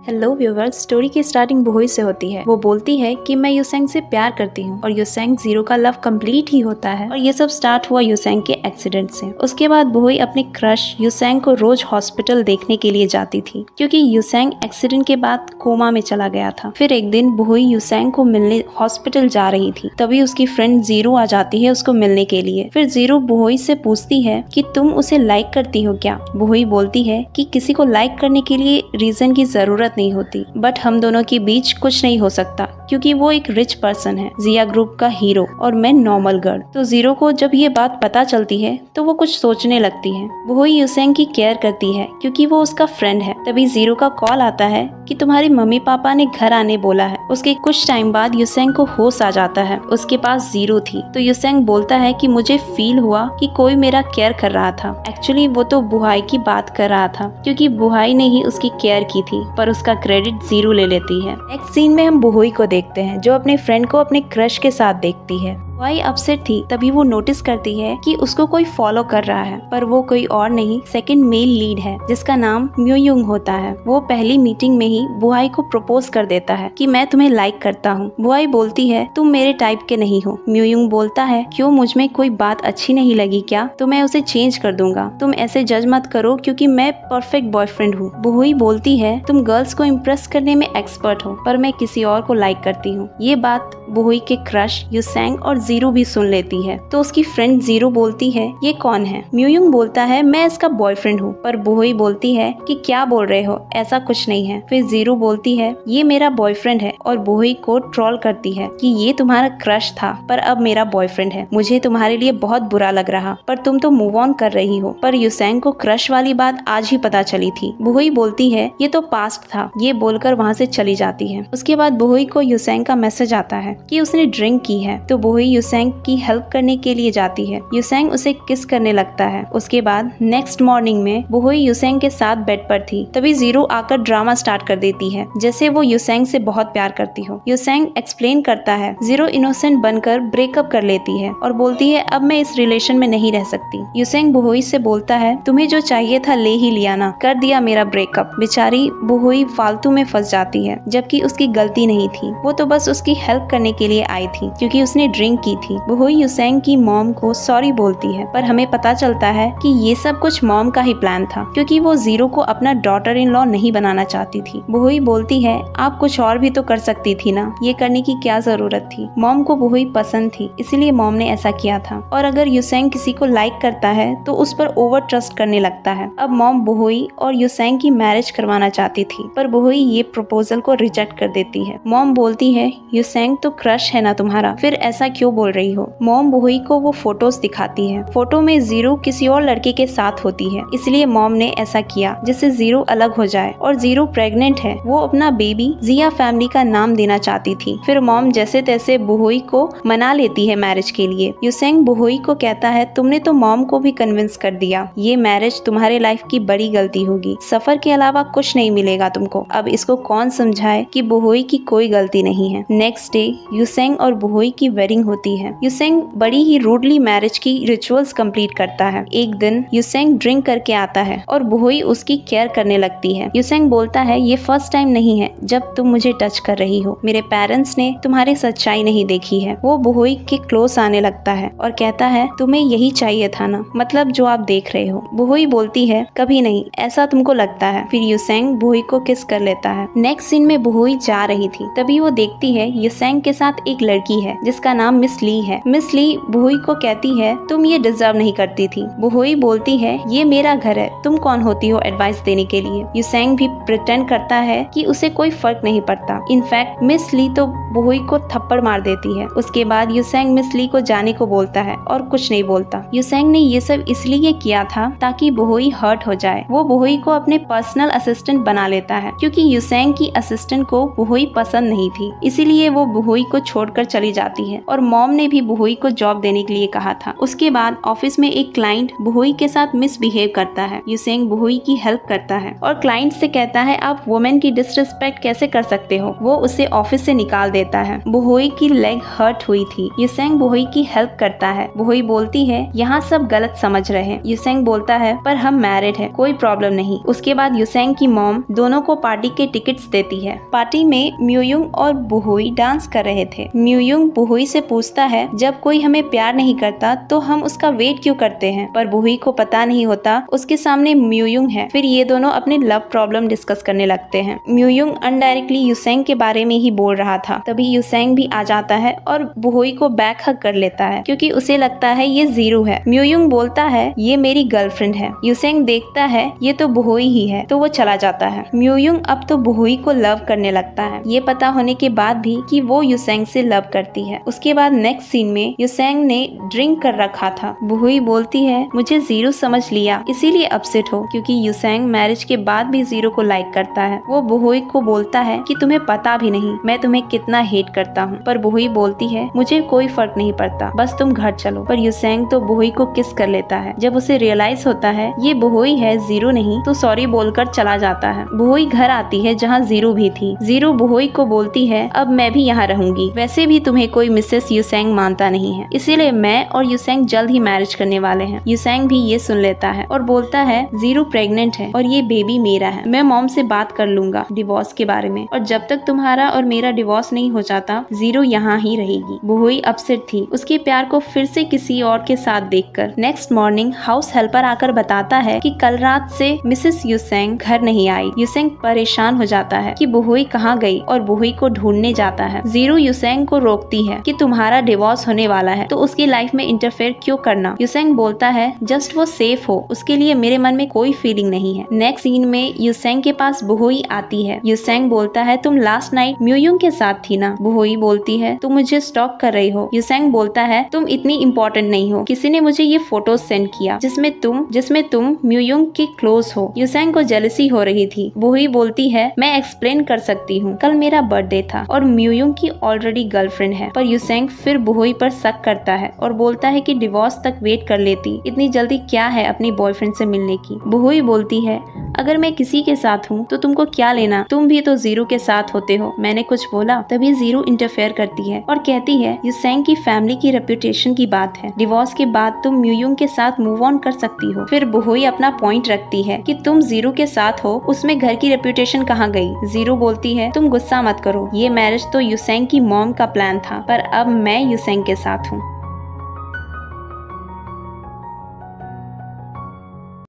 Hello viewers, story की starting बोहुई से होती है। वो बोलती है कि मैं युसेंग से प्यार करती हूँ और युसेंग जीरो का लव कंप्लीट ही होता है। और ये सब स्टार्ट हुआ युसेंग के एक्सीडेंट से। उसके बाद बोहुई अपने क्रश युसेंग को रोज हॉस्पिटल देखने के लिए जाती थी, क्योंकि युसेंग एक्सीडेंट के बाद कोमा में चला गया था। फिर एक दिन बोहुई युसेंग को मिलने हॉस्पिटल जा रही थी, तभी उसकी फ्रेंड जीरो आ जाती है उसको मिलने के लिए। फिर जीरो बोहुई से पूछती है कि तुम उसे लाइक करती हो क्या। बोहुई बोलती है कि किसी को लाइक करने के लिए रीजन की जरूरत नहीं होती, बट हम दोनों के बीच कुछ नहीं हो सकता क्योंकि वो एक रिच पर्सन है, जिया ग्रुप का हीरो, और मैं नॉर्मल गर्ल। तो जीरो को जब ये बात पता चलती है तो वो कुछ सोचने लगती है। वो युसेंग की केयर करती है क्योंकि वो उसका फ्रेंड है। तभी जीरो का कॉल आता है कि तुम्हारी मम्मी पापा ने घर आने बोला है। उसके कुछ टाइम बाद युसेंग को होश आ जाता है। उसके पास जीरो थी तो युसेंग बोलता है कि मुझे फील हुआ कि कोई मेरा केयर कर रहा था। एक्चुअली वो तो बुहाई की बात कर रहा था क्योंकि बुहाई ने ही उसकी केयर की थी, पर उसका क्रेडिट जीरो ले लेती है। नेक्स्ट सीन में हम बुहुई को देखते हैं जो अपने फ्रेंड को अपने क्रश के साथ देखती है। बुहाई अपसेट थी, तभी वो नोटिस करती है कि उसको कोई फॉलो कर रहा है, पर वो कोई और नहीं, सेकंड मेल लीड है जिसका नाम म्यूयुंग होता है। वो पहली मीटिंग में ही बुहाई को प्रपोज कर देता है कि मैं तुम्हें लाइक करता हूँ। बुहाई बोलती है तुम मेरे टाइप के नहीं हो। म्यूयुंग बोलता है क्यों, मुझ में कोई बात अच्छी नहीं लगी क्या, तो मैं उसे चेंज कर दूंगा। तुम ऐसे जज मत करो क्योंकि मैं परफेक्ट बॉयफ्रेंड हूँ। बुहुई बोलती है तुम गर्ल्स को इम्प्रेस करने में एक्सपर्ट हो, पर मैं किसी और को लाइक करती हूँ। ये बात बुहुई के क्रश युसेंग और जीरो भी सुन लेती है। तो उसकी फ्रेंड जीरो बोलती है ये कौन है। म्यूयुंग बोलता है मैं इसका बॉयफ्रेंड हूँ, पर बुहुई बोलती है कि क्या बोल रहे हो, ऐसा कुछ नहीं है। फिर जीरो बोलती है ये मेरा बॉयफ्रेंड है और बुहुई को ट्रोल करती है कि ये तुम्हारा क्रश था पर अब मेरा बॉयफ्रेंड है। मुझे तुम्हारे लिए बहुत बुरा लग रहा, पर तुम तो मूव ऑन कर रही हो। पर युसेंग को क्रश वाली बात आज ही पता चली थी। बुहुई बोलती है ये तो पास्ट था, ये बोलकर वहाँ से चली जाती है। उसके बाद बुहुई को युसेंग का मैसेज आता है कि उसने ड्रिंक की है, तो बुहुई युसेंग की हेल्प करने के लिए जाती है। युसेंग उसे किस करने लगता है। उसके बाद नेक्स्ट मॉर्निंग में बुहुई युसेंग के साथ बेड पर थी, तभी जीरो आकर ड्रामा स्टार्ट कर देती है जैसे वो युसेंग से बहुत प्यार करती हो। युसेंग एक्सप्लेन करता है जीरो इनोसेंट बनकर ब्रेकअप कर लेती है और बोलती है अब मैं इस रिलेशन में नहीं रह सकती। युसेंग बुहुई से बोलता है तुम्हें जो चाहिए था ले ही लिया ना, कर दिया मेरा ब्रेकअप। बेचारी बुहुई फालतू में फंस जाती है, जबकि उसकी गलती नहीं थी, वो तो बस उसकी हेल्प करने के लिए आई थी क्योंकि उसने ड्रिंक की थी। बुहुई युसेंग की मॉम को सॉरी बोलती है, पर हमें पता चलता है कि ये सब कुछ मॉम का ही प्लान था क्योंकि वो जीरो को अपना डॉटर इन लॉ नहीं बनाना चाहती थी। बुहुई बोलती है आप कुछ और भी तो कर सकती थी ना, ये करने की क्या जरूरत थी। मॉम को बुहुई पसंद थी, इसीलिए मॉम ने ऐसा किया था। और अगर युसेंग किसी को लाइक करता है तो उस पर ओवर ट्रस्ट करने लगता है। अब मॉम बुहुई और युसेंग की मैरिज करवाना चाहती थी, पर बुहुई ये प्रपोजल को रिजेक्ट कर देती है। मॉम बोलती है युसेंग तो क्रश है ना तुम्हारा, फिर ऐसा क्यों बोल रही हो। मॉम बुहुई को वो फोटोज दिखाती है। फोटो में जीरो किसी और लड़के के साथ होती है, इसलिए मॉम ने ऐसा किया जिससे जीरो अलग हो जाए। और जीरो प्रेग्नेंट है, वो अपना बेबी जिया फैमिली का नाम देना चाहती थी। फिर मॉम जैसे तैसे बुहुई को मना लेती है मैरिज के लिए। युसेंग बुहुई को कहता है तुमने तो मॉम को भी कन्विंस कर दिया, ये मैरिज तुम्हारे लाइफ की बड़ी गलती होगी, सफर के अलावा कुछ नहीं मिलेगा तुमको। अब इसको कौन समझाए कि बुहुई की कोई गलती नहीं है। नेक्स्ट डे युसेंग और बुहुई की वेडिंग होती है। युसेंग बड़ी ही रूडली मैरिज की रिचुअल्स कंप्लीट करता है। एक दिन युसेंग ड्रिंक करके आता है और बुहुई उसकी केयर करने लगती है। युसेंग बोलता है ये फर्स्ट टाइम नहीं है जब तुम मुझे टच कर रही हो, मेरे पेरेंट्स ने तुम्हारी सच्चाई नहीं देखी है। वो बुहुई के क्लोज आने लगता है और कहता है तुम्हें यही चाहिए था ना, मतलब जो आप देख रहे हो। बुहुई बोलती है कभी नहीं, ऐसा तुमको लगता है। फिर युसेंग बुहुई को किस कर लेता है। नेक्स्ट सीन में बुहुई जा रही थी, तभी वो देखती है युसेंग के साथ एक लड़की है जिसका नाम मिस ली है। मिस ली बुहुई को कहती है तुम ये डिजर्व नहीं करती थी। बुहुई बोलती है ये मेरा घर है, तुम कौन होती हो एडवाइस देने के लिए। युसेंग भी प्रिटेंड करता है कि उसे कोई फर्क नहीं पड़ता। इनफैक्ट मिस ली तो बुहुई को थप्पड़ मार देती है। उसके बाद युसेंग मिस ली को जाने को बोलता है और कुछ नहीं बोलता। युसेंग ने ये सब इसलिए किया था ताकि बुहुई हर्ट हो जाए। वो बुहुई को अपने पर्सनल असिस्टेंट बना लेता है क्योंकि युसेंग की असिस्टेंट को बुहुई पसंद नहीं थी, इसीलिए वो बुहुई बुहुई को छोड़कर चली जाती है और मॉम ने भी बुहुई को जॉब देने के लिए कहा था। उसके बाद ऑफिस में एक क्लाइंट बुहुई के साथ मिसबिहेव करता है। यूसेंग बुहुई की हेल्प करता है और क्लाइंट से कहता है आप वुमेन की डिसरिस्पेक्ट कैसे कर सकते हो। वो उसे ऑफिस से निकाल देता है। बुहुई की लेग हर्ट हुई थी। यूसेंग बुहुई की हेल्प करता है। बुहुई बोलती है यहाँ सब गलत समझ रहे हैं। यूसेंग बोलता है पर हम मैरिड हैं, कोई प्रॉब्लम नहीं। उसके बाद यूसेंग की मॉम दोनों को पार्टी के टिकट्स देती है। पार्टी में म्यूयुंग और बुहुई डांस कर रहे थे। म्यूयुंग बुहुई से पूछता है जब कोई हमें प्यार नहीं करता तो हम उसका वेट क्यों करते हैं, पर बुहुई को पता नहीं होता उसके सामने म्यूयुंग है। फिर ये दोनों अपने लव प्रॉब्लम डिस्कस करने लगते हैं। म्यूयुंग अनडायरेक्टली यूसेंग के बारे में ही बोल रहा था। तभी यूसेंग भी आ जाता है और बुहुई को बैक हग कर लेता है क्योंकि उसे लगता है ये जीरू है। म्यूयुंग बोलता है ये मेरी गर्लफ्रेंड है। यूसेंग देखता है ये तो बुहुई ही है, तो वो चला जाता है। म्यूयुंग अब तो बुहुई को लव करने लगता है, ये पता होने के बाद भी कि वो यूसेंग से लव करती है। उसके बाद नेक्स्ट सीन में यूसेंग ने ड्रिंक कर रखा था। बुहुई बोलती है मुझे जीरू समझ लिया इसीलिए अपसेट हो, क्योंकि यूसेंग मैरिज के बाद भी जीरू को लाइक करता है। वो बुहुई को बोलता है कि तुम्हें पता भी नहीं मैं तुम्हें कितना हेट करता हूँ, पर बुहुई बोलती है मुझे कोई फर्क नहीं पड़ता, बस तुम घर चलो। पर यूसेंग तो बुहुई को किस कर लेता है। जब उसे रियलाइज होता है ये बुहुई है जीरू नहीं, तो सॉरी बोलकर चला जाता है। बुहुई घर आती है जहाँ जीरू भी थी। जीरू बुहुई को बोलती है अब मैं भी यहाँ रहूंगी, वैसे भी तुम्हें कोई मिसेस यूसेंग मानता नहीं है, इसीलिए मैं और यूसेंग जल्द ही मैरिज करने वाले हैं। यूसेंग भी ये सुन लेता है और बोलता है जीरू प्रेग्नेंट है और ये बेबी मेरा है, मैं मॉम से बात कर लूंगा डिवोर्स के बारे में, और जब तक तुम्हारा और मेरा डिवोर्स नहीं हो जाता जीरू यहाँ ही रहेगी। बुहुई अपसेट थी उसके प्यार को फिर से किसी और के साथ देखकर। नेक्स्ट मॉर्निंग हाउस हेल्पर आकर बताता है कि कल रात से मिसेस यूसेंग घर नहीं आई। यूसेंग परेशान हो जाता है कि बुहुई कहाँ गई और बुहुई को ढूंढने जाता है। जीरू यूसेंग को रोकती है कि तुम्हारा डिवोर्स होने वाला है तो उसकी लाइफ में इंटरफेयर क्यों करना। यूसेंग बोलता है जस्ट वो सेफ हो उसके लिए मेरे मन में कोई फीलिंग नहीं है। नेक्स्ट सीन में यूसेंग के पास बुहुई आती है। यूसेंग बोलता है तुम लास्ट नाइट म्यूयुंग के साथ थी ना। बुहुई बोलती है तुम मुझे स्टॉक कर रही हो। यूसेंग बोलता है तुम इतनी इम्पोर्टेंट नहीं हो, किसी ने मुझे ये फोटो सेंड किया जिसमें तुम म्यूयुंग के क्लोज हो। यूसेंग को जेलसी हो रही थी। बुहुई बोलती है मैं एक्सप्लेन कर सकती हूँ, कल मेरा बर्थडे था और म्यूयुंग की ऑलरेडी गर्लफ्रेंड है। पर यूसेंग फिर बुहुई पर शक करता है और बोलता है कि डिवोर्स तक वेट कर लेती, इतनी जल्दी क्या है अपनी बॉयफ्रेंड से मिलने की। बुहुई बोलती है अगर मैं किसी के साथ हूँ तो तुमको क्या लेना, तुम भी तो जीरू के साथ होते हो। मैंने कुछ बोला तभी जीरू इंटरफेयर करती है और कहती है यूसेंग की फैमिली की रेपुटेशन की बात है, डिवोर्स के बाद तुम म्यूयुंग के साथ मूव ऑन कर सकती हो। फिर बुहुई अपना पॉइंट रखती है कि तुम जीरू के साथ हो, उसमें घर की रेपुटेशन कहाँ गई। जीरू बोलती है तुम गुस्सा मत करो, ये मैरिज तो यूसेंग की मॉम का प्लान था, पर अब मैं यूसेंग के साथ हूँ।